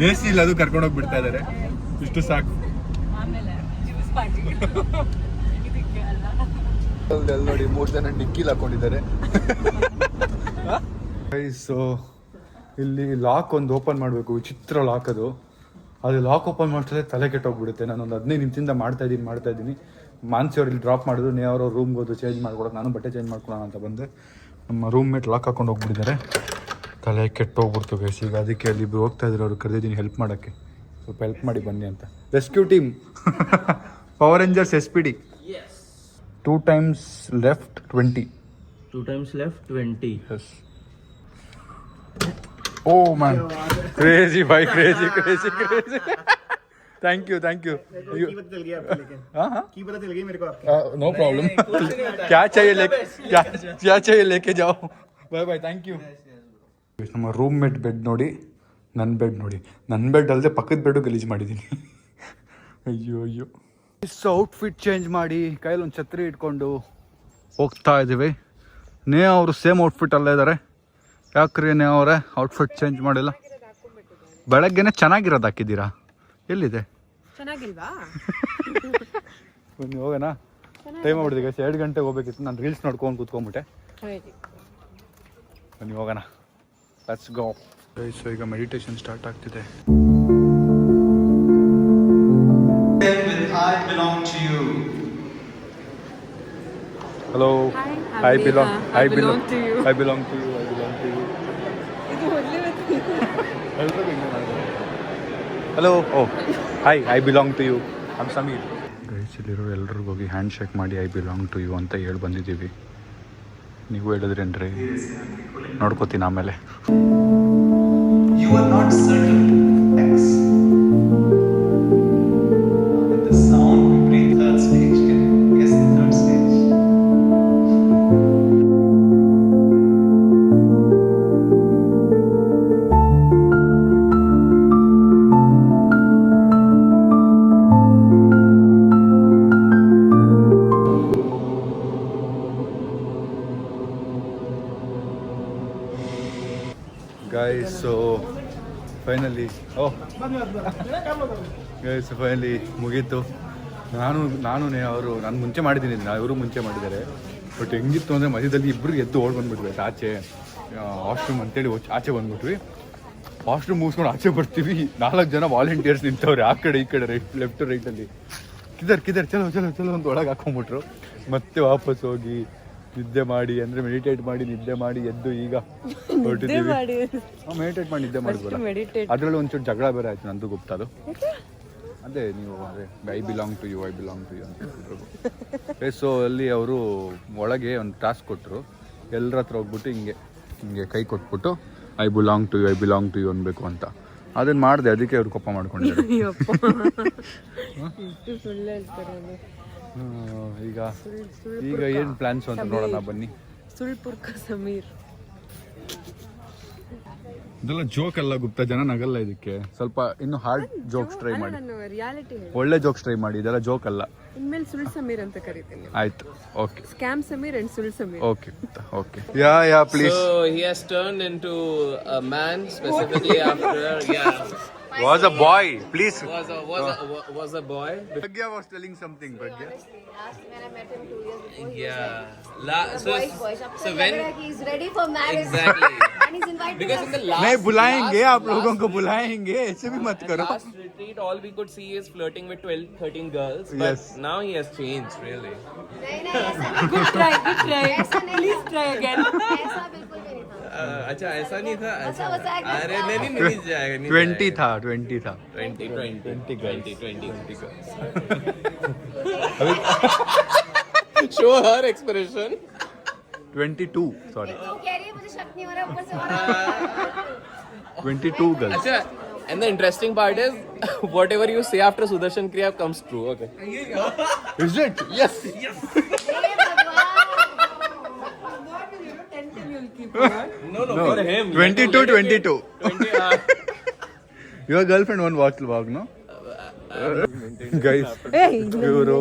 AC ಇಲ್ಲ, ಅದು ಕರ್ಕೊಂಡೋಗಿ ಬಿಡ್ತಾ ಇದ್ದಾರೆ. ಇಷ್ಟು ಸಾಕು. ನೋಡಿ 3 ಜನ ಡಿಕ್ಕಿಲ್ ಹಾಕೊಂಡಿದ್ದಾರೆ. ಸೊ ಇಲ್ಲಿ ಲಾಕ್ ಒಂದು ಓಪನ್ ಮಾಡಬೇಕು. ವಿಚಿತ್ರ ಲಾಕ್ ಅದು ಲಾಕ್ ಓಪನ್ ಮಾಡ್ತಿದ್ರೆ ತಲೆ ಕೆಟ್ಟೋಗ್ಬಿಡುತ್ತೆ. ನಾನು ಒಂದು 15 ನಿಮಿಷದಿಂದ ಮಾಡ್ತಾ ಇದ್ದೀನಿ. ಮಾನ್ಸಿ ಅವ್ರು ಇಲ್ಲಿ ಡ್ರಾಪ್ ಮಾಡಿದ್ರು. ಅವ್ರ ರೂಮ್ಗೆ ಹೋದು ಚೇಂಜ್ ಮಾಡ್ಕೊಡೋಕೆ, ನಾನು ಬಟ್ಟೆ ಚೇಂಜ್ ಮಾಡ್ಕೊಳೋಣ ಅಂತ ಬಂದೆ. ನಮ್ಮ ರೂಮ್ ಮೇಟ್ ಲಾಕ್ ಹಾಕೊಂಡು ಹೋಗ್ಬಿಟ್ಟಿದ್ದಾರೆ. ತಲೆ ಕೆಟ್ಟೋಗ್ಬಿಡ್ತು ಗೈಸ್. ಈಗ ಅದಕ್ಕೆ ಅಲ್ಲಿ ಇಬ್ಬರು ಹೋಗ್ತಾ ಇದ್ರು, ಅವ್ರು ಕರೆದಿದ್ದೀನಿ ಹೆಲ್ಪ್ ಮಾಡೋಕ್ಕೆ. ಸ್ವಲ್ಪ ಹೆಲ್ಪ್ ಮಾಡಿ ಬನ್ನಿ ಅಂತ. Rescue team power rangers SPD. 2 times left 20. 2 times left 20. Yes. Oh man, crazy bhai, crazy. Thank you. की पता चल गया आपको, लेकिन की पता चल गई मेरे को आपकी. No problem. क्या चाहिए लेके जाओ. Bye, thank you. ನಮ್ಮ ರೂಮ್ ಮೇಟ್ ಬೆಡ್ ನೋಡಿ, ನನ್ನ ಬೆಡ್ ನೋಡಿ. ನನ್ನ ಬೆಡ್ ಅಲ್ಲದೆ ಪಕ್ಕದ ಬೆಡ್ಡು ಗಲೀಜು ಮಾಡಿದ್ದೀನಿ. ಅಯ್ಯೋ ಔಟ್ಫಿಟ್ ಚೇಂಜ್ ಮಾಡಿ ಕೈಯಲ್ಲಿ ಒಂದು ಛತ್ರಿ ಇಟ್ಕೊಂಡು ಹೋಗ್ತಾ ಇದ್ದೀವಿ. ಅವರು ಸೇಮ್ ಔಟ್ಫಿಟ್ ಅಲ್ಲೇ ಇದ್ದಾರೆ. ಯಾಕ್ರಿ ಅವರೇ ಔಟ್ಫಿಟ್ ಚೇಂಜ್ ಮಾಡಿಲ್ಲ? ಬೆಳಗ್ಗೆನೆ ಚೆನ್ನಾಗಿರೋದು ಹಾಕಿದ್ದೀರಾ, ಎಲ್ಲಿದೆ? ಚೆನ್ನಾಗಿಲ್ವಾ? ಬನ್ನಿ ಹೋಗೋಣ. ಟೈಮ್ ಆಗ್ಬಿಟ್ಟಿದೆ ಗೈಸ್, 2 ಗಂಟೆಗೆ ಹೋಗ್ಬೇಕಿತ್ತು. ನಾನು ರೀಲ್ಸ್ ನೋಡ್ಕೊಂಡು ಕೂತ್ಕೊಂಡ್ಬಿಟ್ಟೆ. ಬನ್ನಿ ಹೋಗೋಣ, ಲೆಟ್ಸ್ ಗೋ. ಸೊ ಈಗ ಮೆಡಿಟೇಷನ್ ಸ್ಟಾರ್ಟ್ ಆಗ್ತಿದೆ. I belong to you. Hello. Hi, I I'm belong. Neha. I I belong. belong to you. I belong to you. I belong to you. ಇದು ಒಳ್ಳೆ ಎಲ್ರಿಗೂ ಹಿಂಗೆ ಮಾಡ್ತಾರೆ. Hello. Oh. Hi. I belong to you. I'm Samir. Guys, ಇಲ್ಲಿರೋ ಎಲ್ರಿಗೂ ಹೋಗಿ hand shake ಮಾಡಿ I belong to you ಅಂತ ಹೇಳಿ ಬಂದಿದ್ದೀವಿ. ನೀವು ಹೇಳಿದ್ರೇನ್ರಿ? ನೋಡ್ಕೋತೀನಿ ಆಮೇಲೆ. You are not certain. X. With the sound we play third stage. Can you guess the third stage? Guys, so finally guys finally ಮುಗೀತು. ನಾನು ಅವರು ನಾನು ಮುಂಚೆ ಮಾಡಿದ್ದೀನಿ, ಇವರು ಮುಂಚೆ ಮಾಡಿದ್ದಾರೆ. ಬಟ್ ಹೆಂಗಿತ್ತು ಅಂದರೆ ಮಧ್ಯದಲ್ಲಿ ಇಬ್ಬರು ಎದ್ದು ಓಡ್ ಬಂದ್ಬಿಟ್ವಿ ಆಚೆ. ವಾಶ್ರೂಮ್ ಅಂತೇಳಿ ಆಚೆ ಬಂದ್ಬಿಟ್ವಿ. ವಾಶ್ರೂಮ್ ಮುಗಿಸ್ಕೊಂಡು ಆಚೆ ಬರ್ತೀವಿ, 4 ಜನ ವಾಲಂಟಿಯರ್ಸ್ ನಿಂತವ್ರೆ ಆ ಕಡೆ ಈ ಕಡೆ, ಲೆಫ್ಟ್ ರೈಟಲ್ಲಿ. ಕಿದರ್ ಚಲೋ ಅಂತ ಒಳಗೆ ಹಾಕೊಂಡ್ಬಿಟ್ರು. ಮತ್ತೆ ವಾಪಸ್ ಹೋಗಿ ನಿದ್ದೆ ಮಾಡಿ, ಅಂದರೆ ಮೆಡಿಟೇಟ್ ಮಾಡಿ ನಿದ್ದೆ ಮಾಡಿ ಎದ್ದು ಈಗ ಹೊರಟಿದ್ದೀವಿ. ಮೆಡಿಟೇಟ್ ಮಾಡಿ ನಿದ್ದೆ ಮಾಡಿದ್ವಲ್ಲ, ಅದರಲ್ಲಿ ಒಂಚೂರು ಜಗಳ ಬೇರೆ ಆಯ್ತು ನಂದು ಗುಪ್ತದು. ಅದೇ ನೀವು ಐ ಬಿಲಾಂಗ್ ಟು ಯು ಅಂತ ಹೇಳ್ತಿದ್ರು. ಸೊ ಅಲ್ಲಿ ಅವರು ಒಳಗೆ ಒಂದು ಟಾಸ್ಕ್ ಕೊಟ್ಟರು. ಎಲ್ಲರ ಹತ್ರ ಹೋಗ್ಬಿಟ್ಟು ಹಿಂಗೆ ಕೈ ಕೊಟ್ಬಿಟ್ಟು ಐ ಬಿಲಾಂಗ್ ಟು ಯು ಅನ್ಬೇಕು ಅಂತ. ಅದನ್ನ ಮಾಡಿದೆ, ಅದಕ್ಕೆ ಅವ್ರು ಕೋಪ ಮಾಡ್ಕೊಂಡಿದ್ದಾರೆ. ಈಗ ಏನು ಪ್ಲಾನ್ಸ್ ಅಂತ ನೋಡೋಣ ಬನ್ನಿ. ಸುಳ್ಪುರ್ಕ ಸಮೀರ್. ಇದೆಲ್ಲ ಜೋಕ್ ಅಲ್ಲ ಗುಪ್ತ, ಜನ ನಗಲ್ಲ ಇದಕ್ಕೆ. ಸ್ವಲ್ಪ ಇನ್ನು ಹಾರ್ಡ್ ಜೋಕ್ಸ್ ಟ್ರೈ ಮಾಡಿ, ರಿಯಾಲಿಟಿ ಒಳ್ಳೆ ಜೋಕ್ಸ್ ಟ್ರೈ ಮಾಡಿ. ಇದೆಲ್ಲ ಜೋಕ್ ಅಲ್ಲ. ಇನ್ಮೇಲೆ ಸುಳ್ ಸಮೀರ್ ಅಂತ ಕರಿತೀನಿ. ಆಯ್ತು, ಓಕೆ. ಸ್ಕ್ಯಾಮ್ ಸಮೀರ್ ಅಂಡ್ ಸುಳ್ Sameer. Okay. Yeah please. So he has turned into a man specifically after Was a boy, please. was a boy. Pragya was telling something, Pragya. When I met him 2 years before, So when he's ready for marriage. exactly And he's invited because us. in the last नहीं बुलाएंगे, आप लोगों को बुलाएंगे, ऐसे भी मत करो. last retreat all we could see is flirting with 12-13 girls, but Yes. now he has changed really. नहीं ऐसा नहीं, Good try. ऐसा नहीं, Please try again. ऐसा बिल्कुल भी नहीं था. अच्छा ऐसा नहीं था. ऐसा एक अरे बार नहीं जाएगा 20 था. 20 girls. Show her expression. 22, sorry. वो कह रही है मुझे शक नहीं हो रहा, ऊपर से हो रहा 22 girls. Acha, and the interesting part is whatever you say after Sudarshan Kriya comes true. Okay. Is it? Yes. No, for him. 22. 20. Your girlfriend won't watch the vlog, no? Guys, ಇವರು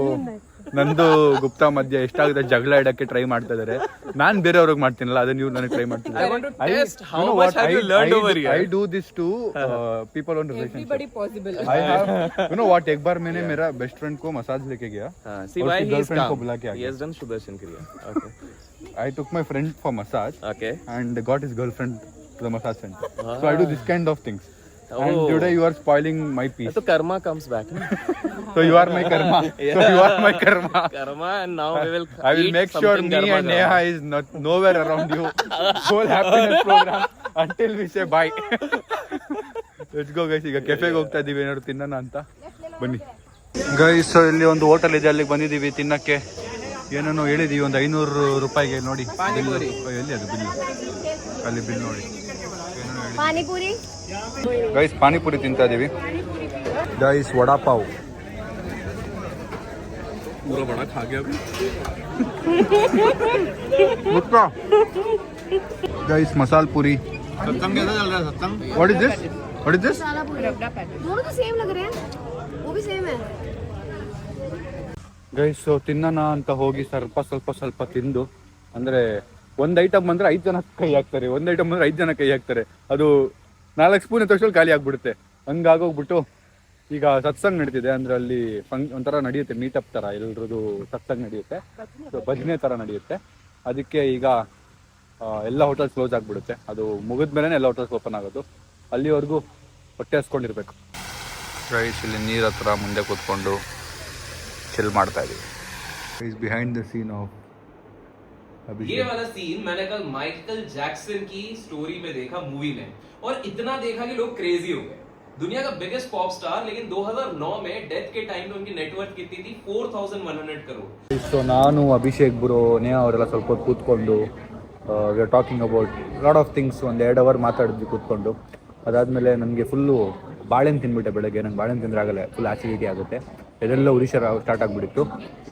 ನಂದು ಗುಪ್ತಾ ಮಧ್ಯ ಎಷ್ಟಾಗುತ್ತೆ ಜಗಳ ಇಡಕ್ಕೆ ಟ್ರೈ ಮಾಡ್ತಾ ಇದಾರೆ. ನಾನ್ ಬೇರೆಯವ್ರಿಗೆ ಮಾಡ್ತೀನಲ್ಲ, ಅದನ್ನ ಇವ್ರು ನನಗೆ ಟ್ರೈ ಮಾಡ್ತೀನಿ. I want to test how much have you learned over here. I do this to people on relationship. Everybody possible. I have, you know what, एक बार मैंने मेरा बेस्ट फ्रेंड को मसाज लेके गया. See और why उसकी he is girlfriend को calm. बुला के आ He गया. has done Sudarshan Kriya. Okay. I took my friend for massage Okay. and got his girlfriend to the massage center. So I do this kind of things. And Oh. today you are spoiling my peace. So karma comes back. So you are my karma. So you are my karma. Karma, and now we will. I will eat make sure something me karma and Neha is not nowhere around you. Whole happiness program until we say bye. Let's go guys. ಈಗ ಕೆಫೆಗೆ ಹೋಗ್ತಾ ಇದೀವಿ, ಏನಾದ್ರು ತಿನ್ನೋಣ ಅಂತ ಬನ್ನಿ. Guys ಇಲ್ಲಿ ಒಂದು hotel ಇದೆ, ಅಲ್ಲಿಗೆ ಬಂದಿದ್ದೀವಿ ತಿನ್ನಕ್ಕೆ. ಏನೇನೋ ಹೇಳಿದೀವಿ, ಒಂದು 500 ರೂಪಾಯಿಗೆ ನೋಡಿ. ಎಲ್ಲಿ ಅದು ಬಿಲ್? ಅಲ್ಲಿ ಬಿಲ್ ನೋಡಿ. पानीपुरी ಗೈಸ್ ಪಾನಿಪುರಿ ತಿಂತಾ ಇದೀವಿ. ಗೈಸ್ ವಡಾಪಾವ್ पूरा बड़ा खा गया अभी. ಗೈಸ್ ಮಸಾಲ ಪುರಿ. सत्संग कैसा चल रहा है सत्संग? What is this? What is this? मसाला पूरी दोनों तो सेम लग रहे हैं, वो भी सेम है. ಗೈಸ್ ತಿನ್ನೋಣ ಅಂತ ಹೋಗಿ ಸ್ವಲ್ಪ ತಿಂದು, ಅಂದರೆ ಒಂದು ಐಟಮ್ ಬಂದರೆ 5 ಜನ ಕೈ ಹಾಕ್ತಾರೆ, ಒಂದು ಐಟಮ್ ಬಂದರೆ 5 ಜನ ಕೈ ಹಾಕ್ತಾರೆ. ಅದು 4 ಸ್ಪೂನ್ ತಕ್ಷಣ ಖಾಲಿ ಆಗ್ಬಿಡುತ್ತೆ. ಹಂಗಾಗೋಗ್ಬಿಟ್ಟು ಈಗ ಸತ್ಸಂಗ್ ನಡೀತಿದೆ, ಅಂದರೆ ಅಲ್ಲಿ ಒಂಥರ ನಡೆಯುತ್ತೆ, ಮೀಟಪ್ ಥರ ಎಲ್ರದ್ದು ಸತ್ಸಂಗ್ ನಡೆಯುತ್ತೆ, ಭಜನೆ ಥರ ನಡೆಯುತ್ತೆ. ಅದಕ್ಕೆ ಈಗ ಎಲ್ಲ ಹೋಟೆಲ್ಸ್ ಕ್ಲೋಸ್ ಆಗಿಬಿಡುತ್ತೆ. ಅದು ಮುಗಿದ್ಮೇಲೆ ಎಲ್ಲ ಹೋಟೆಲ್ಸ್ ಓಪನ್ ಆಗೋದು. ಅಲ್ಲಿವರೆಗೂ ಹೊಟ್ಟೆ ಹಸ್ಕೊಂಡಿರ್ಬೇಕು. ಗೈಸ್ ಇಲ್ಲಿ ನೀರ ಹತ್ರ ಮುಂದೆ ಕೂತ್ಕೊಂಡು ಚಿಲ್ ಮಾಡ್ತಾ ಇದೀವಿ. Is behind the scene of ये वाला सीन मैंने कल माइकल जैक्सन की स्टोरी में देखा, मूवी में, और इतना देखा कि लोग क्रेजी हो गए. दुनिया का बिगेस्ट पॉप स्टार, लेकिन 2009 में डेथ के टाइम में उनकी नेटवर्थ कितनी थी? 4100 करोड़. ಸೊ ನಾನು ಅಭಿಷೇಕ್ ಬ್ರೋ ನೇಹಾ ಅವರೆಲ್ಲ ಸ್ವಲ್ಪ ಹೊತ್ತು ಕೂತ್ಕೊಂಡು we are talking about lot of things. 1-2 hour ಮಾತಾಡಿದ್ವಿ ಕೂತ್ಕೊಂಡು. ಅದಾದಮೇಲೆ ನನಗೆ ಫುಲ್ಲು ಬಾಳೆಹಣ್ಣು ತಿಂದ್ಬಿಟ್ಟೆ ಬೆಳಗ್ಗೆ. ನಂಗೆ ಬಾಳೆಹಣ್ಣು ತಿಂದರೆ ಆಗಲ್ಲ, ಫುಲ್ ಆಸಿಡಿಟಿ ಆಗುತ್ತೆ. ಇದೆಲ್ಲ ಉರಿಷರ ಸ್ಟಾರ್ಟ್ ಆಗಿಬಿಟ್ಟಿತ್ತು.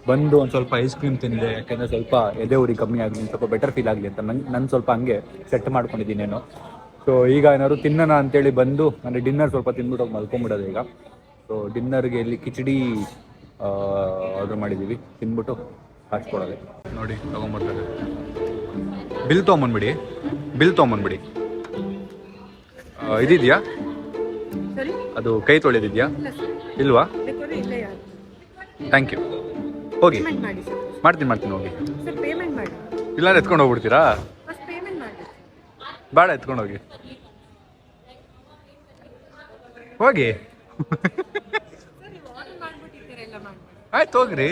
ಬಂದು ಒಂದು ಸ್ವಲ್ಪ ಐಸ್ ಕ್ರೀಮ್ ತಿಂದೆ, ಯಾಕೆಂದರೆ ಸ್ವಲ್ಪ ಎದೆ ಉರಿ ಕಮ್ಮಿ ಆಗಲಿ, ಸ್ವಲ್ಪ ಬೆಟರ್ ಫೀಲ್ ಆಗಲಿ ಅಂತ ನಾನು ಸ್ವಲ್ಪ ಹಂಗೆ ಸೆಟ್ ಮಾಡ್ಕೊಂಡಿದ್ದೀನೇನೋ. ಸೊ ಈಗ ಏನಾದ್ರು ತಿನ್ನೋಣ ಅಂತೇಳಿ ಬಂದು, ಅಂದರೆ ಡಿನ್ನರ್ ಸ್ವಲ್ಪ ತಿಂದ್ಬಿಟ್ಟು ಹೋಗಿ ಮಲ್ಕೊಂಬಿಡೋದು ಈಗ. ಸೊ ಡಿನ್ನರ್ಗೆ ಇಲ್ಲಿ ಕಿಚಡಿ ಆರ್ಡರ್ ಮಾಡಿದ್ದೀವಿ, ತಿಂದ್ಬಿಟ್ಟು ಹಾಕ್ಸ್ಕೊಡೋದೆ. ನೋಡಿ ತೊಗೊಂಬರ್ತಾರೆ. ಬಿಲ್ ತೊಗೊಂಬಂದ್ಬಿಡಿ. ಇದಿದೆಯಾ ಸರಿ, ಅದು ಕೈ ತೊಳೆದಿದೆಯಾ? ಇಲ್ವಾ? ಬೇಕಾದ್ರೆ ಇಲ್ಲೇ ಯಾರು ಥ್ಯಾಂಕ್ ಯು. ಹೋಗಿ ಪೇಮೆಂಟ್ ಮಾಡಿ ಸರ್. ಮಾಡ್ತೀನಿ ಹೋಗಿ. ಸರ್ ಪೇಮೆಂಟ್ ಮಾಡಿ. ಇಲ್ಲ ಎತ್ಕೊಂಡು ಹೋಗ್ಬಿಡ್ತೀರಾ? ಫಸ್ಟ್ ಪೇಮೆಂಟ್ ಮಾಡಿ. ಬೇಡ, ಎತ್ಕೊಂಡು ಹೋಗಿ. ಸರ್ ನೀವು ಆರ್ಡರ್ ಮಾಡ್ಬಿಟ್ಟಿದ್ದೀರಾ, ಎಲ್ಲ ಮಾಡ್ಬಿಡಿ. ಆಯ್ತು ಹೋಗ್ರಿ.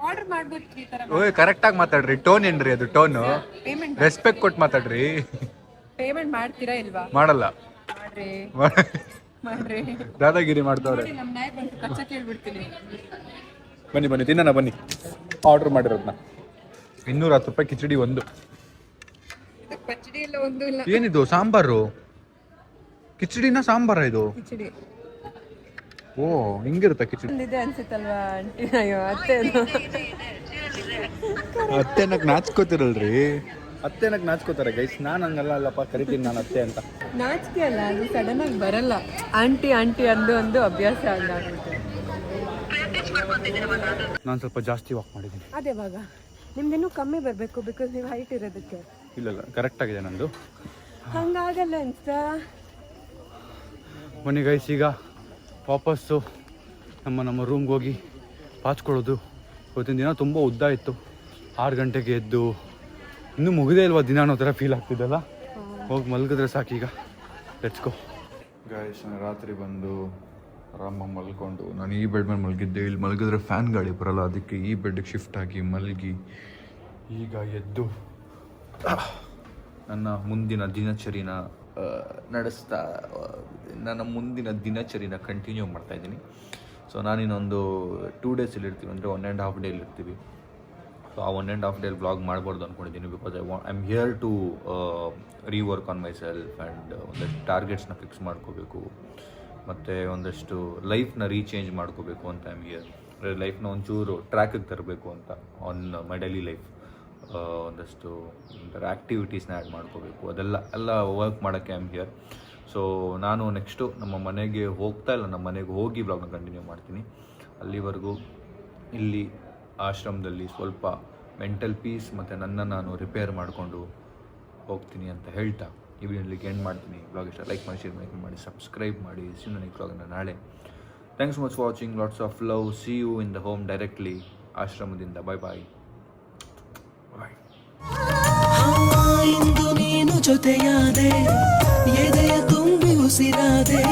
ಆರ್ಡರ್ ಮಾಡ್ಬಿಟ್ಟು ಈ ಥರ ಓಯ್ ಕರೆಕ್ಟಾಗಿ ಮಾತಾಡ್ರಿ. ಟೋನ್ ಏನ್ರಿ ಅದು? ಟೋನು ಪೇಮೆಂಟ್ ರೆಸ್ಪೆಕ್ಟ್ ಕೊಟ್ಟು ಮಾತಾಡ್ರಿ. ಪೇಮೆಂಟ್ ಮಾಡ್ತೀರಾ ಇಲ್ವಾ? ಮಾಡಲ್ಲ. ಮಾಡ್ರಿ ದಾದಾಗಿರಿ ಮಾಡ್ತಾವ್ರೆ. ನಮ್ಮ ನಾಯಿ ಬಂದು ಕಚ್ಚ ಕೇಳ್ಬಿಡ್ತೀನಿ. ಬನ್ನಿ ತಿನ್ನೋಣ ಬನ್ನಿ. ಆರ್ಡರ್ ಮಾಡಿರೋದನ್ನ 210 ರೂಪಾಯಿ ಕಿಚಡಿ ಒಂದು. ಪಚ್ಚಡಿ ಎಲ್ಲ ಒಂದು ಇಲ್ಲ. ಏನಿದು ಸಾಂಬಾರು? ಕಿಚಡಿನ ಸಾಂಬಾರ ಇದು? ಕಿಚಡಿ. ಓ ಹಿಂಗಿರುತ್ತಾ ಕಿಚಡಿ? ಇದೆ ಅನ್ಸುತ್ತಲ್ವಾ ಆಂಟಿ? ಅಯ್ಯೋ ಅತ್ತೆನಕ್ ನಾಚ್ಕೋತಿರಲ್ರಿ. ಅತ್ತೆನಕ್ ನಾಚ್ಕೋತಾರೆ ಗೈಸ್. ನಾನು ಹಂಗಲ್ಲ ಅಲ್ಲಪ್ಪ, ಕರಿತೀನಿ ನಾನು ಅತ್ತೆ ಅಂತ. ನಾಚಿಕೆ ಅಲ್ಲ, ಅದು ಸಡನ್ ಆಗಿ ಬರಲ್ಲ. ಆಂಟಿ ಅಂದು ಅಭ್ಯಾಸ ಆಗ್ಬಿಟ್ಟು. ನಾನು ಸ್ವಲ್ಪ ಜಾಸ್ತಿ ವಾಕ್ ಮಾಡಿದ್ದೀನಿ. ಅದೇ ಇವಾಗ ನಿಮ್ದಿನ್ನೂ ಕಮ್ಮಿ ಬರಬೇಕು, ಬಿಕಾಸ್ ನೀವು ಹೈಟ್ ಇರೋದಕ್ಕೆ. ಇಲ್ಲ ಕರೆಕ್ಟ್ ಆಗಿದೆ ನಂದು. ಹಂಗಾಗಲ್ಲ ಅಂತ. ಬನ್ನಿ ಗೈಸ್, ಈಗ ವಾಪಸ್ಸು ನಮ್ಮ ರೂಮ್ಗೆ ಹೋಗಿ ಪಾಚ್ಕೊಳ್ಳೋದು. ಇವತ್ತಿನ ದಿನ ತುಂಬ ಉದ್ದ ಇತ್ತು. 6 ಗಂಟೆಗೆ ಎದ್ದು ಇನ್ನೂ ಮುಗಿದೇ ಇಲ್ವಾ ದಿನ ಅನ್ನೋ ಥರ ಫೀಲ್ ಆಗ್ತಿದ್ದಲ್ಲ. ಹೋಗಿ ಮಲಗಿದ್ರೆ ಸಾಕೀಗ. Let's go guys. ರಾತ್ರಿ ಬಂದು ಆರಾಮಾಗಿ ಮಲ್ಕೊಂಡು, ನಾನು ಈ ಬೆಡ್ ಮೇಲೆ ಮಲಗಿದ್ದೆ. ಇಲ್ಲಿ ಮಲಗಿದ್ರೆ ಫ್ಯಾನ್ ಗಾಳಿ ಬರಲ್ಲ, ಅದಕ್ಕೆ ಈ ಬೆಡ್ಗೆ ಶಿಫ್ಟ್ ಆಗಿ ಮಲಗಿ ಈಗ ಎದ್ದು ನನ್ನ ಮುಂದಿನ ದಿನಚರಿನ ಕಂಟಿನ್ಯೂ ಮಾಡ್ತಾಯಿದ್ದೀನಿ. ಸೊ ನಾನಿನ್ನೊಂದು 2 ಡೇಸ್ ಇಲ್ಲಿರ್ತೀವಿ, ಅಂದರೆ 1.5 ಡೇ ಇರ್ತೀವಿ. ಸೊ ಆ 1.5 ಡೇ ವ್ಲಾಗ್ ಮಾಡ್ಬಾರ್ದು ಅಂದ್ಕೊಂಡಿದ್ದೀನಿ. Because I am here to rework on myself and ಒಂದಷ್ಟು ಟಾರ್ಗೆಟ್ಸ್ನ ಫಿಕ್ಸ್ ಮಾಡ್ಕೋಬೇಕು, ಮತ್ತು ಒಂದಷ್ಟು ಲೈಫ್ನ ರೀಚೇಂಜ್ ಮಾಡ್ಕೋಬೇಕು ಅಂತ. ಐ ಆಮ್ ಹಿಯರ್ ಲೈಫ್ನ ಒಂಚೂರು ಟ್ರ್ಯಾಕಿಗೆ ತರಬೇಕು ಅಂತ ಆನ್ ಮೈ ಡೈಲಿ ಲೈಫ್. ಒಂದಷ್ಟು ಒಂಥರ ಆ್ಯಕ್ಟಿವಿಟೀಸ್ನ ಆ್ಯಡ್ ಮಾಡ್ಕೋಬೇಕು, ಅದೆಲ್ಲ ವರ್ಕ್ ಮಾಡೋಕ್ಕೆ ಐ ಆಮ್ ಹಿಯರ್. ಸೊ ನಾನು ನೆಕ್ಸ್ಟು ನಮ್ಮ ಮನೆಗೆ ನಮ್ಮ ಮನೆಗೆ ಹೋಗಿ ಬ್ಲಾಗ್ನ ಕಂಟಿನ್ಯೂ ಮಾಡ್ತೀನಿ. ಅಲ್ಲಿವರೆಗೂ ಇಲ್ಲಿ ಆಶ್ರಮದಲ್ಲಿ ಸ್ವಲ್ಪ ಮೆಂಟಲ್ ಪೀಸ್ ಮತ್ತು ನಾನು ರಿಪೇರ್ ಮಾಡಿಕೊಂಡು ಹೋಗ್ತೀನಿ ಅಂತ ಹೇಳ್ತಾ ಈ ವಿಡಿಯೋಲಿಗೆ ಎಂಡ್ ಮಾಡ್ತೀನಿ. ಬ್ಲಾಗ್ ಇಷ್ಟ ಲೈಕ್ ಮಾಡಿ, ಶೇರ್ ಮಾಡಿ, ಸಬ್ಸ್ಕ್ರೈಬ್ ಮಾಡಿ. ಸಿ ನನಗೆ ಬ್ಲಾಗನ್ನು ನಾಳೆ. Thanks much watching. Lots of love. See you in the home directly ಆಶ್ರಮದಿಂದ. ಬಾಯ್. ಇಂದು ನೀನು ಜೊತೆಯಾದೆ, ಎದೆಯ ತುಂಬಿ ಉಸಿರಾದೆ.